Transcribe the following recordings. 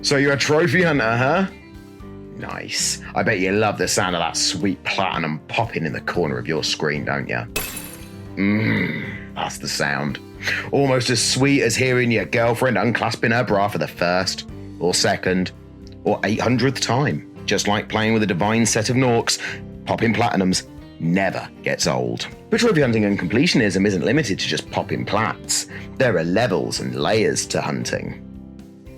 So you're a trophy hunter, huh? Nice. I bet you love the sound of that sweet platinum popping in the corner of your screen, don't you? That's the sound. Almost as sweet as hearing your girlfriend unclasping her bra for the first, or second, or 800th time. Just like playing with a divine set of Norks, popping platinums never gets old. But trophy hunting and completionism isn't limited to just popping plats. There are levels and layers to hunting.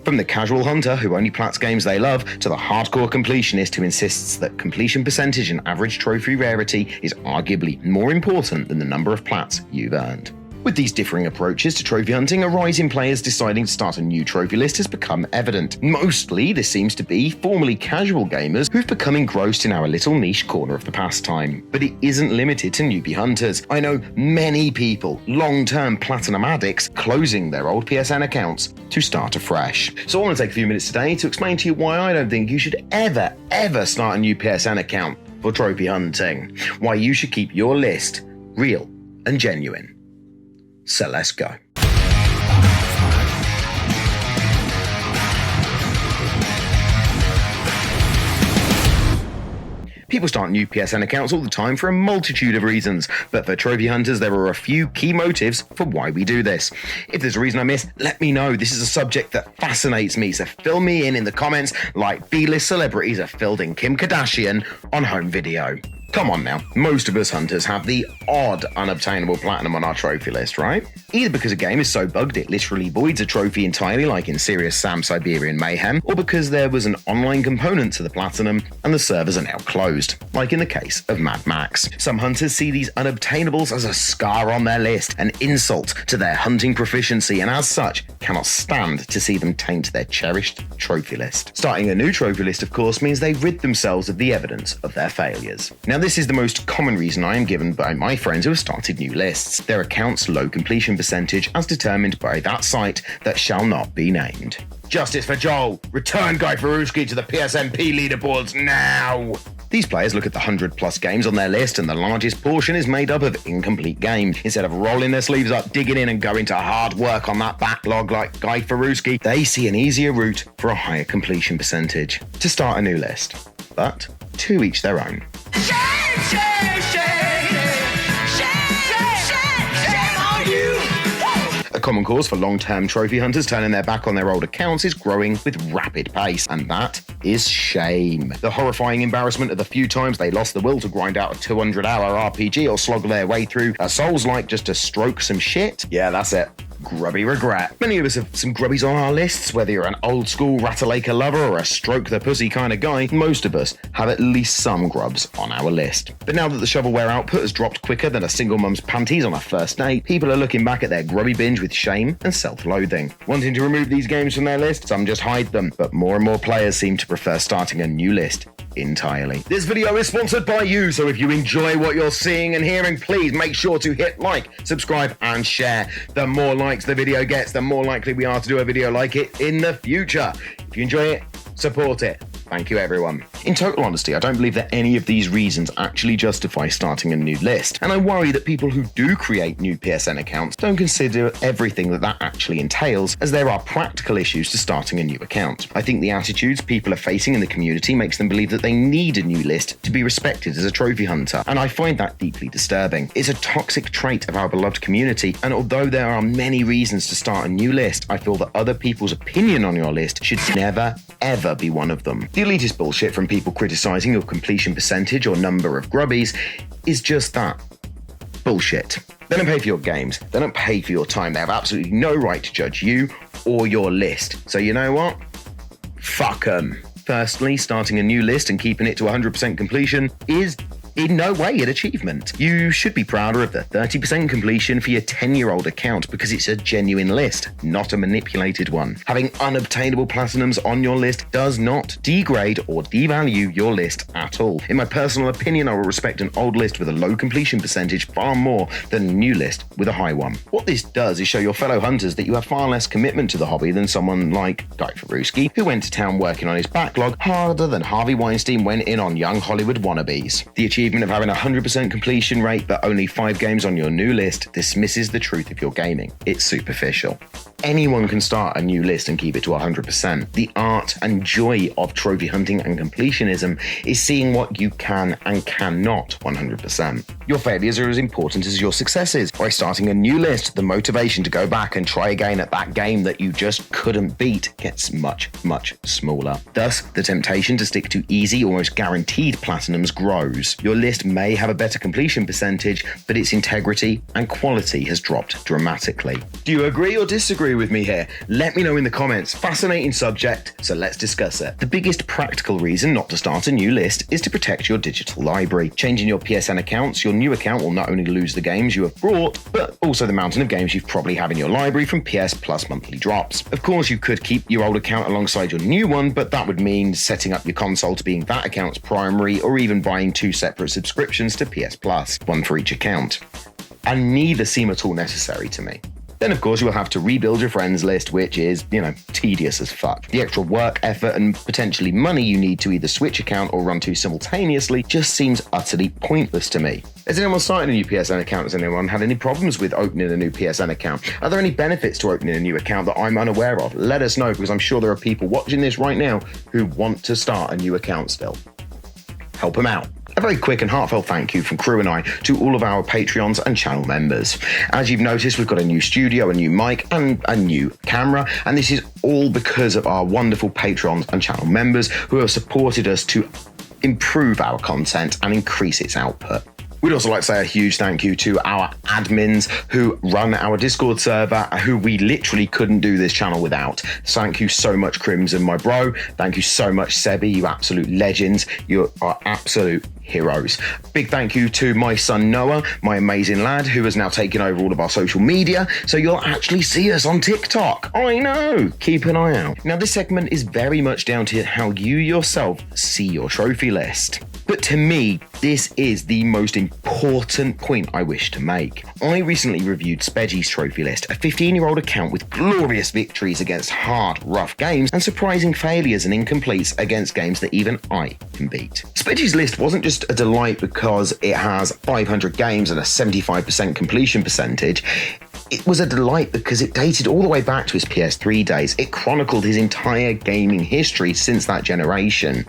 From the casual hunter who only plats games they love, to the hardcore completionist who insists that completion percentage and average trophy rarity is arguably more important than the number of plats you've earned. With these differing approaches to trophy hunting, a rise in players deciding to start a new trophy list has become evident. Mostly, this seems to be formerly casual gamers who've become engrossed in our little niche corner of the pastime. But it isn't limited to newbie hunters. I know many people, long-term platinum addicts, closing their old PSN accounts to start afresh. So I want to take a few minutes today to explain to you why I don't think you should ever start a new PSN account for trophy hunting. Why you should keep your list real and genuine. So let's go. People start new PSN accounts all the time for a multitude of reasons, but for trophy hunters there are a few key motives for why we do this. If there's a reason I missed, let me know. This is a subject that fascinates me, so fill me in the comments like B-list celebrities have filled in Kim Kardashian on home video. Come on now, most of us hunters have the odd unobtainable platinum on our trophy list, right? Either because a game is so bugged it literally voids a trophy entirely like in Serious Sam Siberian Mayhem, or because there was an online component to the platinum and the servers are now closed, like in the case of Mad Max. Some hunters see these unobtainables as a scar on their list, an insult to their hunting proficiency, and as such, cannot stand to see them taint their cherished trophy list. Starting a new trophy list, of course, means they rid themselves of the evidence of their failures. Now, this is the most common reason I am given by my friends who have started new lists. Their account's low completion percentage as determined by that site that shall not be named. Justice for Joel! Return Guy Firuski to the PSNP leaderboards now! These players look at the 100+ games on their list and the largest portion is made up of incomplete games. Instead of rolling their sleeves up, digging in and going to hard work on that backlog like Guy Firuski, they see an easier route for a higher completion percentage. To start a new list. But to each their own. A common cause for long-term trophy hunters turning their back on their old accounts is growing with rapid pace, and that is shame. The horrifying embarrassment of the few times they lost the will to grind out a 200-hour RPG or slog their way through a Souls-like just to stroke some shit. Yeah, that's it. Grubby regret. Many of us have some grubbies on our lists, whether you're an old school Ratalaker lover or a stroke the pussy kind of guy, most of us have at least some grubs on our list. But now that the shovelware output has dropped quicker than a single mum's panties on a first date, people are looking back at their grubby binge with shame and self-loathing. Wanting to remove these games from their list, some just hide them, but more and more players seem to prefer starting a new list entirely. This video is sponsored by you, so if you enjoy what you're seeing and hearing, please make sure to hit like, subscribe, and share. The more likes the video gets, the more likely we are to do a video like it in the future. If you enjoy it, support it. Thank you, everyone. In total honesty, I don't believe that any of these reasons actually justify starting a new list, and I worry that people who do create new PSN accounts don't consider everything that actually entails, as there are practical issues to starting a new account. I think the attitudes people are facing in the community makes them believe that they need a new list to be respected as a trophy hunter, and I find that deeply disturbing. It's a toxic trait of our beloved community, and although there are many reasons to start a new list, I feel that other people's opinion on your list should never, ever be one of them. The elitist bullshit from people criticizing your completion percentage or number of grubbies is just that. Bullshit. They don't pay for your games. They don't pay for your time. They have absolutely no right to judge you or your list. So you know what? Fuck 'em. Firstly, starting a new list and keeping it to 100% completion is in no way an achievement. You should be prouder of the 30% completion for your 10-year-old account because it's a genuine list, not a manipulated one. Having unobtainable platinums on your list does not degrade or devalue your list at all. In my personal opinion, I will respect an old list with a low completion percentage far more than a new list with a high one. What this does is show your fellow hunters that you have far less commitment to the hobby than someone like Guy Firuski, who went to town working on his backlog harder than Harvey Weinstein went in on young Hollywood wannabes. The achievement of having a 100% completion rate but only 5 games on your new list dismisses the truth of your gaming. It's superficial. Anyone can start a new list and keep it to 100%. The art and joy of trophy hunting and completionism is seeing what you can and cannot 100%. Your failures are as important as your successes. By starting a new list, the motivation to go back and try again at that game that you just couldn't beat gets much, much smaller. Thus, the temptation to stick to easy, almost guaranteed platinums grows. Your list may have a better completion percentage, but its integrity and quality has dropped dramatically. Do you agree or disagree with me here? Let me know in the comments. Fascinating subject, so let's discuss it. The biggest practical reason not to start a new list is to protect your digital library. Changing your PSN accounts, your new account will not only lose the games you have brought, but also the mountain of games you probably have in your library from PS Plus monthly drops. Of course, you could keep your old account alongside your new one, but that would mean setting up your console to being that account's primary, or even buying 2 separate subscriptions to PS Plus, one for each account. And neither seem at all necessary to me. Then, of course, you will have to rebuild your friends list, which is, tedious as fuck. The extra work, effort, and potentially money you need to either switch account or run 2 simultaneously just seems utterly pointless to me. Has anyone started a new PSN account? Has anyone had any problems with opening a new PSN account? Are there any benefits to opening a new account that I'm unaware of? Let us know, because I'm sure there are people watching this right now who want to start a new account still. Help them out. A very quick and heartfelt thank you from Crew and I to all of our Patreons and channel members. As you've noticed, we've got a new studio, a new mic, and a new camera, and this is all because of our wonderful Patrons and channel members who have supported us to improve our content and increase its output. We'd also like to say a huge thank you to our admins who run our Discord server, who we literally couldn't do this channel without. Thank you so much, Crimson, my bro. Thank you so much, Sebi, you absolute legends. You are absolute heroes. Big thank you to my son Noah, my amazing lad, who has now taken over all of our social media, so you'll actually see us on TikTok. I know, keep an eye out. Now, this segment is very much down to how you yourself see your trophy list. But to me, this is the most important point I wish to make. I recently reviewed Spedgy's trophy list, a 15-year-old account with glorious victories against hard, rough games and surprising failures and incompletes against games that even I can beat. Spedgy's list wasn't just a delight because it has 500 games and a 75% completion percentage. It was a delight because it dated all the way back to his PS3 days. It chronicled his entire gaming history since that generation,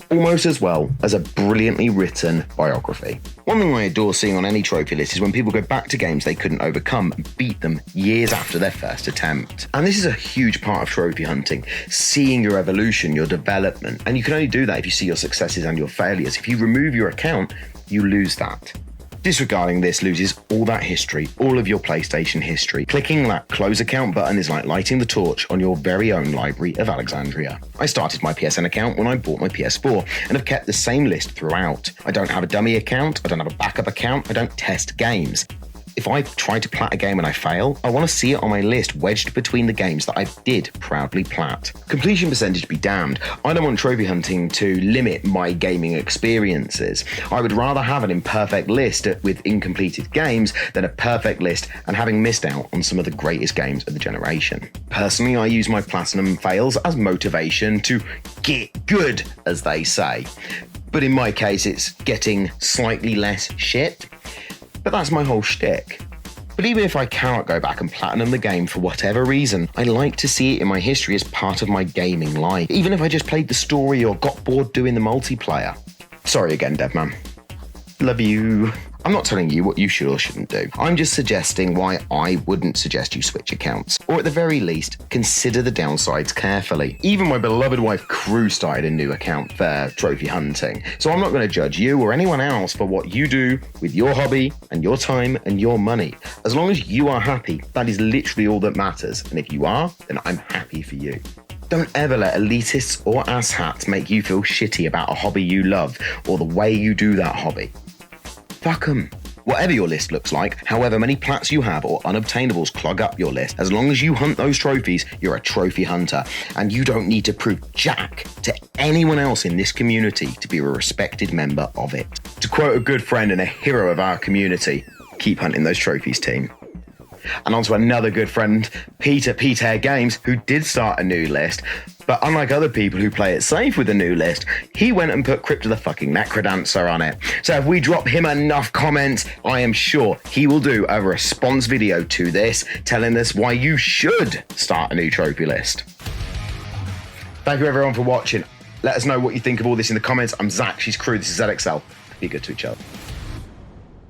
almost as well as a brilliantly written biography. One thing I adore seeing on any trophy list is when people go back to games they couldn't overcome and beat them years after their first attempt. And this is a huge part of trophy hunting, seeing your evolution, your development. And you can only do that if you see your successes and your failures. If you remove your account, you lose that. Disregarding this loses all that history, all of your PlayStation history. Clicking that close account button is like lighting the torch on your very own Library of Alexandria. I started my PSN account when I bought my PS4 and have kept the same list throughout. I don't have a dummy account, I don't have a backup account, I don't test games. If I try to plat a game and I fail, I want to see it on my list wedged between the games that I did proudly plat. Completion percentage be damned. I don't want trophy hunting to limit my gaming experiences. I would rather have an imperfect list with incompleted games than a perfect list and having missed out on some of the greatest games of the generation. Personally, I use my platinum fails as motivation to get good, as they say. But in my case, it's getting slightly less shit. But that's my whole shtick. But even if I cannot go back and platinum the game for whatever reason, I like to see it in my history as part of my gaming life, even if I just played the story or got bored doing the multiplayer. Sorry again, Devman. Love you. I'm not telling you what you should or shouldn't do. I'm just suggesting why I wouldn't suggest you switch accounts, or at the very least, consider the downsides carefully. Even my beloved wife Crew started a new account for trophy hunting, so I'm not going to judge you or anyone else for what you do with your hobby and your time and your money. As long as you are happy, that is literally all that matters, and if you are, then I'm happy for you. Don't ever let elitists or asshats make you feel shitty about a hobby you love or the way you do that hobby. Fuck 'em. Whatever your list looks like, however many plats you have or unobtainables clog up your list, as long as you hunt those trophies, you're a trophy hunter, and you don't need to prove jack to anyone else in this community to be a respected member of it. To quote a good friend and a hero of our community, keep hunting those trophies, team. And on to another good friend, Peter Games, who did start a new list. But unlike other people who play it safe with a new list, he went and put Crypto the fucking Necrodancer on it. So if we drop him enough comments, I am sure he will do a response video to this, telling us why you should start a new trophy list. Thank you everyone for watching. Let us know what you think of all this in the comments. I'm Zach, she's Crew, this is ZXL. Be good to each other.